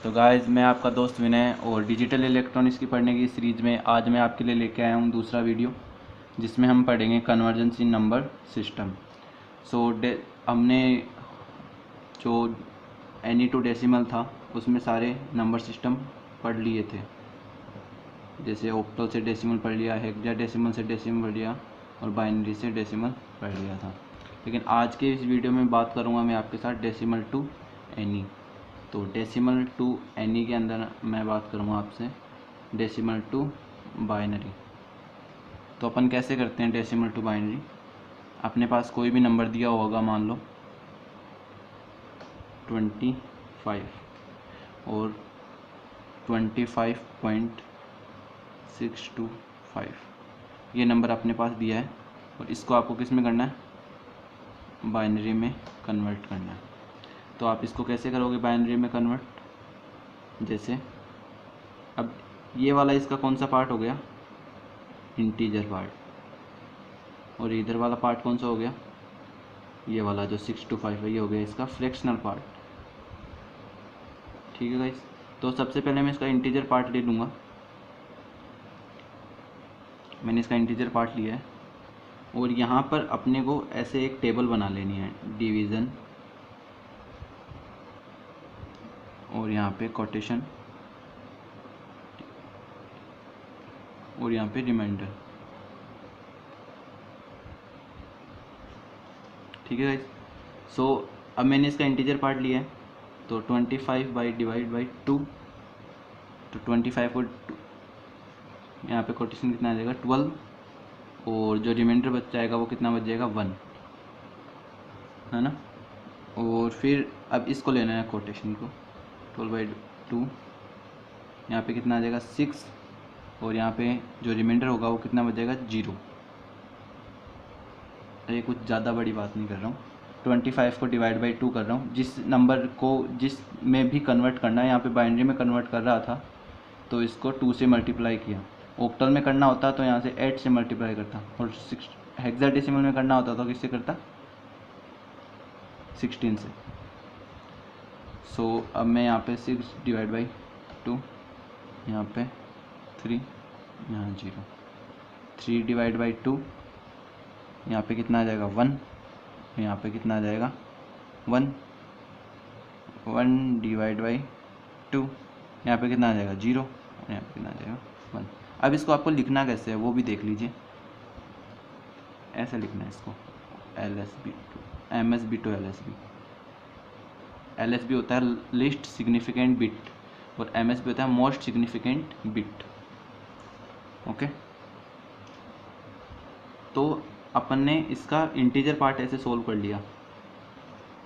तो गाइस, मैं आपका दोस्त विनय और डिजिटल इलेक्ट्रॉनिक्स की पढ़ने की सीरीज़ में आज मैं आपके लिए लेके आया हूँ दूसरा वीडियो, जिसमें हम पढ़ेंगे कन्वर्जेंस इन नंबर सिस्टम। हमने जो एनी टू डेसिमल था उसमें सारे नंबर सिस्टम पढ़ लिए थे, जैसे ऑक्टल से डेसिमल पढ़ लिया, हेक्साडेसिमल से डेसिमल पढ़ लिया और बाइनरी से डेसिमल पढ़ लिया था। लेकिन आज के इस वीडियो में बात करूँगा मैं आपके साथ डेसिमल टू एनी। तो डेसिमल टू एनी के अंदर मैं बात करूँगा आपसे डेसिमल टू बाइनरी। तो अपन कैसे करते हैं डेसिमल टू बाइनरी। अपने पास कोई भी नंबर दिया होगा, मान लो 25 और 25.625 ये नंबर अपने पास दिया है और इसको आपको किस में करना है, बाइनरी में कन्वर्ट करना है। तो आप इसको कैसे करोगे बाइनरी में कन्वर्ट, जैसे अब ये वाला इसका कौन सा पार्ट हो गया, इंटीजर पार्ट, और इधर वाला पार्ट कौन सा हो गया, ये वाला जो 625 है, ये हो गया इसका फ्रैक्शनल पार्ट। ठीक है गाइस, तो सबसे पहले मैं इसका इंटीजर पार्ट ले लूँगा। मैंने इसका इंटीजर पार्ट लिया है और यहाँ पर अपने को ऐसे एक टेबल बना लेनी है, डिवीज़न और यहाँ पे कोटेशन और यहाँ पे रिमाइंडर। ठीक है गाइस, सो अब मैंने इसका इंटीजर पार्ट लिया है, तो 25 बाई डिवाइड बाई 2, तो 25 को यहाँ पे कोटेशन कितना आ जाएगा 12, और जो रिमाइंडर बच जाएगा वो कितना बच जाएगा 1, है ना। और फिर अब इसको लेना है कोटेशन को, 12/2, यहाँ पे कितना आ जाएगा 6, और यहाँ पे जो रिमाइंडर होगा वो कितना बच जाएगा 0। ये कुछ ज़्यादा बड़ी बात नहीं कर रहा हूँ, 25 को डिवाइड बाई 2 कर रहा हूँ। जिस नंबर को जिस में भी कन्वर्ट करना है, यहाँ पे बाइनरी में कन्वर्ट कर रहा था तो इसको 2 से मल्टीप्लाई किया। ऑक्टल में करना होता तो यहाँ से 8 से मल्टीप्लाई करता, और हेक्साडेसिमल में करना होता तो किससे करता, 16 से। सो अब मैं यहाँ पे 6 डिवाइड बाई 2, यहाँ पे 3, यहाँ 0, 3 डिवाइड बाई 2, यहाँ पे कितना आ जाएगा 1, यहाँ पे कितना आ जाएगा 1, 1 डिवाइड बाई 2, यहाँ पे कितना आ जाएगा 0, और यहाँ पे कितना आ जाएगा 1। अब इसको आपको लिखना कैसे है वो भी देख लीजिए। ऐसे लिखना है इसको, LSB to MSB to LSB। LSB होता है लिस्ट सिग्निफिकेंट बिट और MSB होता है मोस्ट सिग्निफिकेंट बिट। ओके, तो अपन ने इसका इंटीजर पार्ट ऐसे सोल्व कर लिया।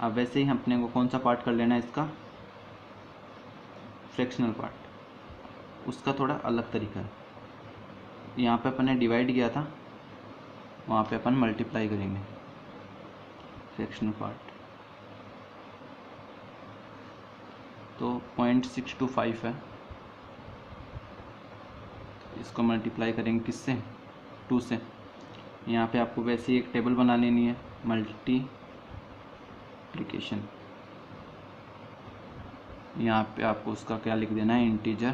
अब वैसे ही अपने को कौन सा पार्ट कर लेना है इसका, फ्रैक्शनल पार्ट। उसका थोड़ा अलग तरीका है, यहाँ पे अपन ने डिवाइड किया था, वहाँ पे अपन मल्टीप्लाई करेंगे फ्रैक्शनल पार्ट। तो 0.625 है, इसको मल्टीप्लाई करेंगे किससे, 2 से। यहाँ पे आपको वैसे ही एक टेबल बना लेनी है, मल्टीप्लिकेशन। यहाँ पे आपको उसका क्या लिख देना है, इंटीजर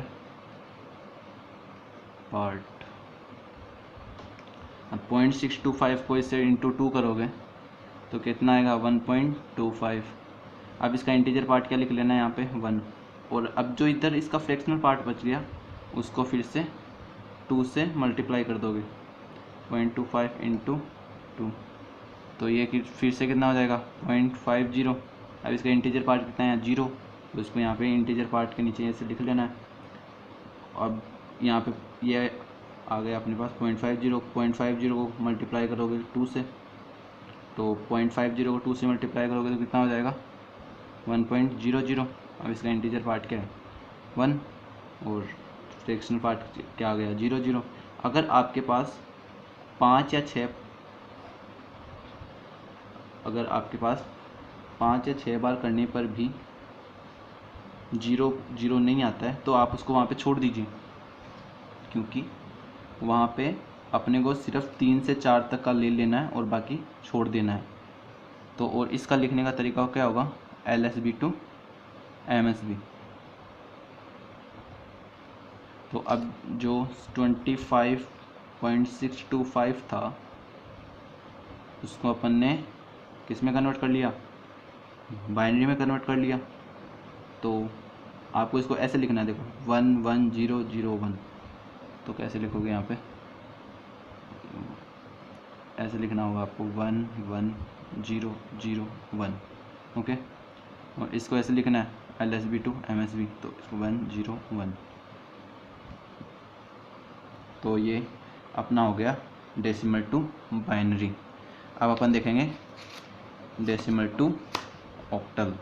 पार्ट। अब 0.625 को इससे इंटू 2 करोगे तो कितना आएगा 1.25। अब इसका इंटीजर पार्ट क्या लिख लेना है यहाँ पे 1, और अब जो इधर इसका फ्रैक्शनल पार्ट बच गया उसको फिर से 2 से मल्टीप्लाई कर दोगे, 0.25 इंटू 2, तो ये फिर से कितना हो जाएगा 0.50। अब इसका इंटीजर पार्ट कितना है 0, तो इसको यहाँ पे इंटीजर पार्ट के नीचे ऐसे लिख लेना है। अब यहाँ पे ये आ गया अपने पास 0.50 को मल्टीप्लाई करोगे 2 से, तो 0.50 को 2 से मल्टीप्लाई करोगे तो कितना हो जाएगा 1.00। अब इसका इंटीजर पार्ट क्या है 1 और फ्रैक्शनल पार्ट क्या आ गया 0. अगर आपके पास 5 या 6 बार करने पर भी 0 नहीं आता है तो आप उसको वहाँ पे छोड़ दीजिए, क्योंकि वहाँ पे अपने को सिर्फ 3 से 4 तक का ले लेना है और बाकी छोड़ देना है। तो और इसका लिखने का तरीका क्या होगा, LSB टू MSB। तो अब जो 25.625 था उसको अपन ने किस में कन्वर्ट कर लिया, बाइनरी में कन्वर्ट कर लिया। तो आपको इसको ऐसे लिखना है, देखो 11001। तो कैसे लिखोगे यहाँ पे, ऐसे लिखना होगा आपको 11001। ओके, और इसको ऐसे लिखना है LSB to MSB, तो इसको 101। तो ये अपना हो गया डेसिमल टू बाइनरी। अब अपन देखेंगे डेसिमल टू ऑक्टल।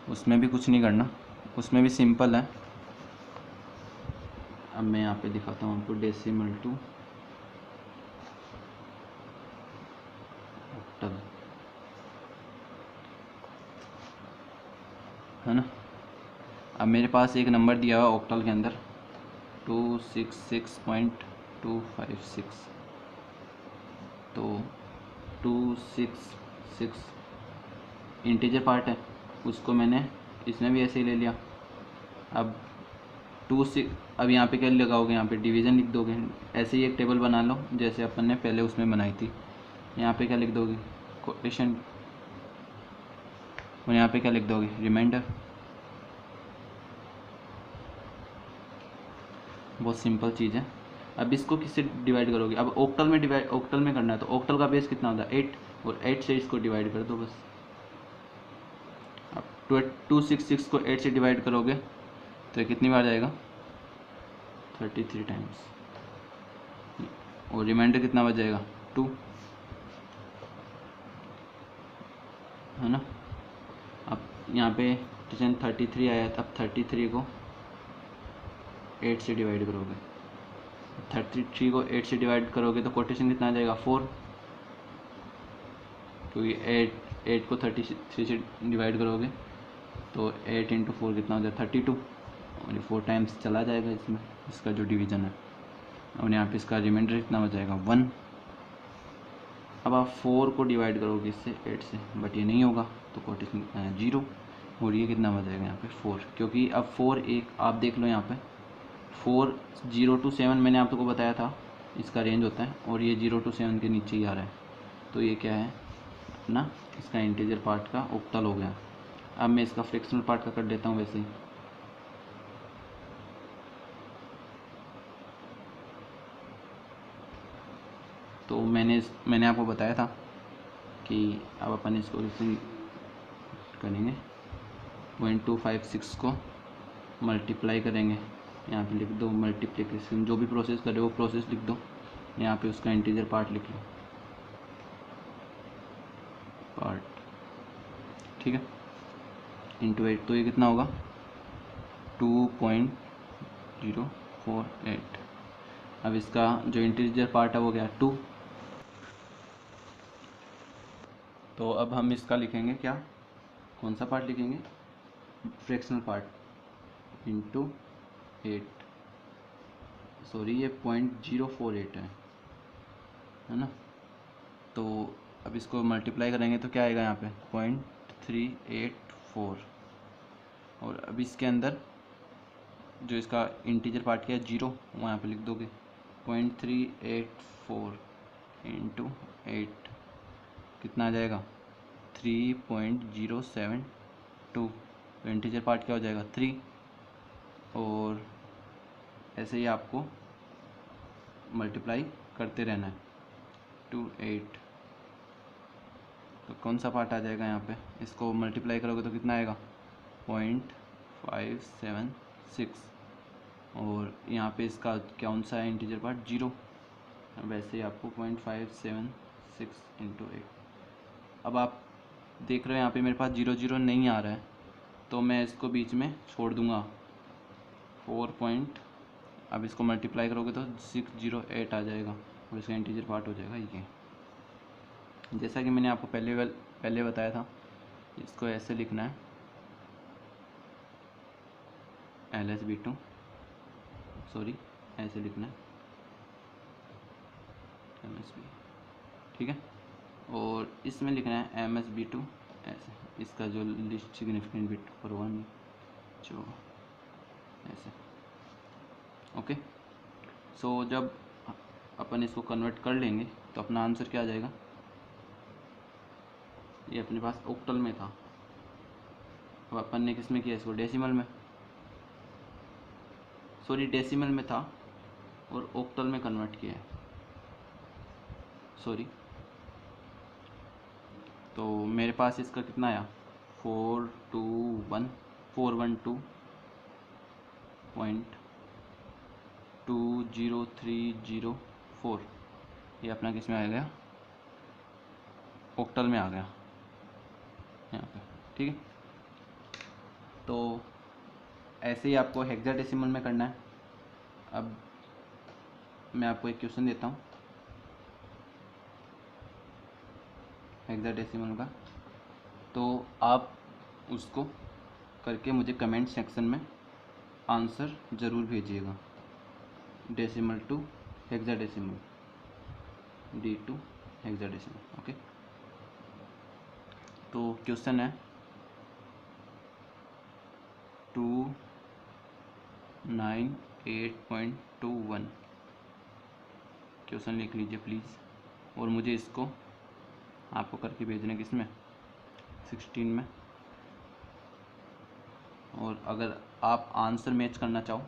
उसमें भी कुछ नहीं करना, उसमें भी सिंपल है। अब मैं यहाँ पे दिखाता हूँ आपको डेसिमल टू ऑक्टल, है ना। अब मेरे पास एक नंबर दिया हुआ ऑक्टल के अंदर 266.256। तो 266 इंटीजर पार्ट है, उसको मैंने इसमें भी ऐसे ही ले लिया। अब 26, अब यहाँ पे क्या लगाओगे, यहाँ पे डिवीज़न लिख दोगे। ऐसे ही एक टेबल बना लो जैसे अपन ने पहले उसमें बनाई थी। यहाँ पे क्या लिख दोगे, कोटेशन, और यहाँ पे क्या लिख दोगे, रिमाइंडर। बहुत सिंपल चीज़ है। अब इसको किससे डिवाइड करोगे, अब ऑक्टल में डिवाइड, ऑक्टल में करना है तो ऑक्टल का बेस कितना होता है 8, और 8 से इसको डिवाइड कर दो बस। अब 266 को 8 से डिवाइड करोगे तो ये कितनी बार जाएगा, 33 टाइम्स, और रिमाइंडर कितना बच जाएगा 2, है ना। अब यहाँ पे 33 आया, तब 33 को 8 से डिवाइड करोगे, 33 को 8 से डिवाइड करोगे तो कोटेशन कितना आ जाएगा 4, क्योंकि 8 को 33 से डिवाइड करोगे तो 8 इंटू 4 कितना हो जाएगा 32, और ये 4 टाइम्स चला जाएगा इसमें, इसका जो डिवीज़न है। और यहाँ पे इसका रिमाइंडर कितना हो जाएगा 1। अब आप 4 को डिवाइड करोगे इससे 8 से, बट ये नहीं होगा, तो कोटेशन कितना है 0, और ये कितना हो जाएगा यहाँ पे 4, क्योंकि अब 4 एक आप देख लो यहाँ पे 4 0 to 7 मैंने आपको बताया था इसका रेंज होता है, और ये 0 to 7 के नीचे ही आ रहा है। तो ये क्या है अपना, इसका इंटीजर पार्ट का ऑक्टल हो गया। अब मैं इसका फ्रैक्शनल पार्ट का कर देता हूँ वैसे ही। तो मैंने आपको बताया था कि अब अपन इसको करेंगे 0.256 को मल्टीप्लाई करेंगे, यहाँ पे लिख दो मल्टीप्लिकेशन, जो भी प्रोसेस करे वो प्रोसेस लिख दो, यहाँ पे उसका इंटीजर पार्ट लिख लो पार्ट, ठीक है, इंटू 8, तो ये कितना होगा 2.048। अब इसका जो इंटीजर पार्ट है वो क्या 2। तो अब हम इसका लिखेंगे क्या, कौन सा पार्ट लिखेंगे, फ्रैक्शनल पार्ट इंटू 8, सॉरी ये 0.048 है ना। तो अब इसको मल्टीप्लाई करेंगे तो क्या आएगा यहाँ पे 0.384, और अब इसके अंदर जो इसका इंटीजर पार्ट क्या है 0, वो यहाँ पे लिख दोगे 0.384 इंटू 8 कितना आ जाएगा 3.072। तो इंटीजर पार्ट क्या हो जाएगा 3, और ऐसे ही आपको मल्टीप्लाई करते रहना है 8। तो कौन सा पार्ट आ जाएगा यहाँ पे, इसको मल्टीप्लाई करोगे तो कितना आएगा 0.576, और यहाँ पे इसका कौन सा है इंटीजर पार्ट 0, वैसे ही आपको 0.576 इंटू 8। अब आप देख रहे हो यहाँ पे मेरे पास 0 नहीं आ रहा है, तो मैं इसको बीच में छोड़ दूँगा 4 पॉइंट, अब इसको मल्टीप्लाई करोगे तो 608 आ जाएगा, और इसका इंटीजर पार्ट हो जाएगा ये। जैसा कि मैंने आपको पहले बताया था, इसको ऐसे लिखना है LSB2, सॉरी ऐसे लिखना है MSB, ठीक है। और इसमें लिखना है MSB2 ऐसे, इसका जो लिस्ट सिग्निफिकेंट बिट और 1 जो ऐसे। ओके, सो जब अपन इसको कन्वर्ट कर लेंगे तो अपना आंसर क्या आ जाएगा। ये अपने पास ऑक्टल में था, अब अपन ने किस में किया इसको, डेसिमल में, सॉरी डेसिमल में था और ऑक्टल में कन्वर्ट किया है, सॉरी। तो मेरे पास इसका कितना आया 421.4120304, ये अपना किस में आ गया, ऑक्टल में आ गया यहाँ पे। ठीक है, तो ऐसे ही आपको हेक्साडेसिमल में करना है। अब मैं आपको एक क्वेश्चन देता हूँ हेक्साडेसिमल का, तो आप उसको करके मुझे कमेंट सेक्शन में आंसर ज़रूर भेजिएगा। Decimal to hexadecimal, D2 hexadecimal. Okay, तो क्वेश्चन है 298.21, क्वेश्चन लिख लीजिए प्लीज़, और मुझे इसको आपको करके भेजना है किसमें 16 में। और अगर आप आंसर मैच करना चाहो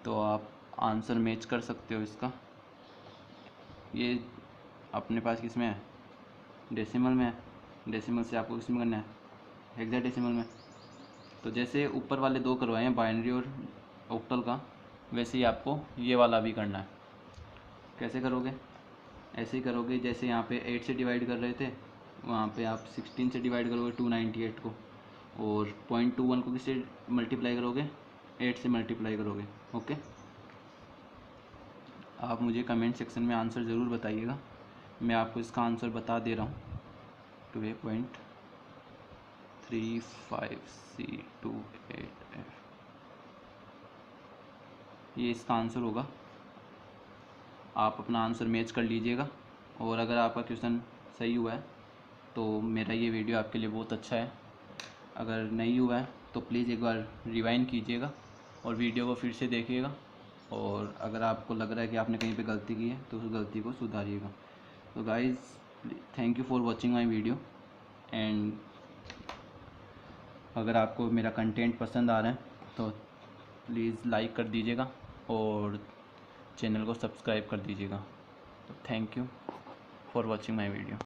तो आप आंसर मैच कर सकते हो इसका। ये अपने पास किस में है, डेसिमल में है, डेसिमल से आपको किस में करना है, हेक्साडेसिमल में। तो जैसे ऊपर वाले दो करवाए हैं बाइनरी और ऑक्टल का, वैसे ही आपको ये वाला भी करना है। कैसे करोगे, ऐसे ही करोगे जैसे यहाँ पे 8 से डिवाइड कर रहे थे, वहाँ पे आप 16 से डिवाइड करोगे 298 को, और 0.21 को किससे मल्टीप्लाई करोगे, 8 से मल्टीप्लाई करोगे। ओके, आप मुझे कमेंट सेक्शन में आंसर ज़रूर बताइएगा, मैं आपको इसका आंसर बता दे रहा हूँ। 2.35C28F, ये इसका आंसर होगा। आप अपना आंसर मैच कर लीजिएगा, और अगर आपका क्वेश्चन सही हुआ है तो मेरा ये वीडियो आपके लिए बहुत अच्छा है। अगर नहीं हुआ है तो प्लीज़ एक बार रिवाइंड कीजिएगा और वीडियो को फिर से देखिएगा, और अगर आपको लग रहा है कि आपने कहीं पे गलती की है तो उस गलती को सुधारिएगा। तो guys, thank you for watching my video, and अगर आपको मेरा कंटेंट पसंद आ रहा है तो प्लीज़ लाइक कर दीजिएगा और चैनल को सब्सक्राइब कर दीजिएगा। तो thank you for watching my video.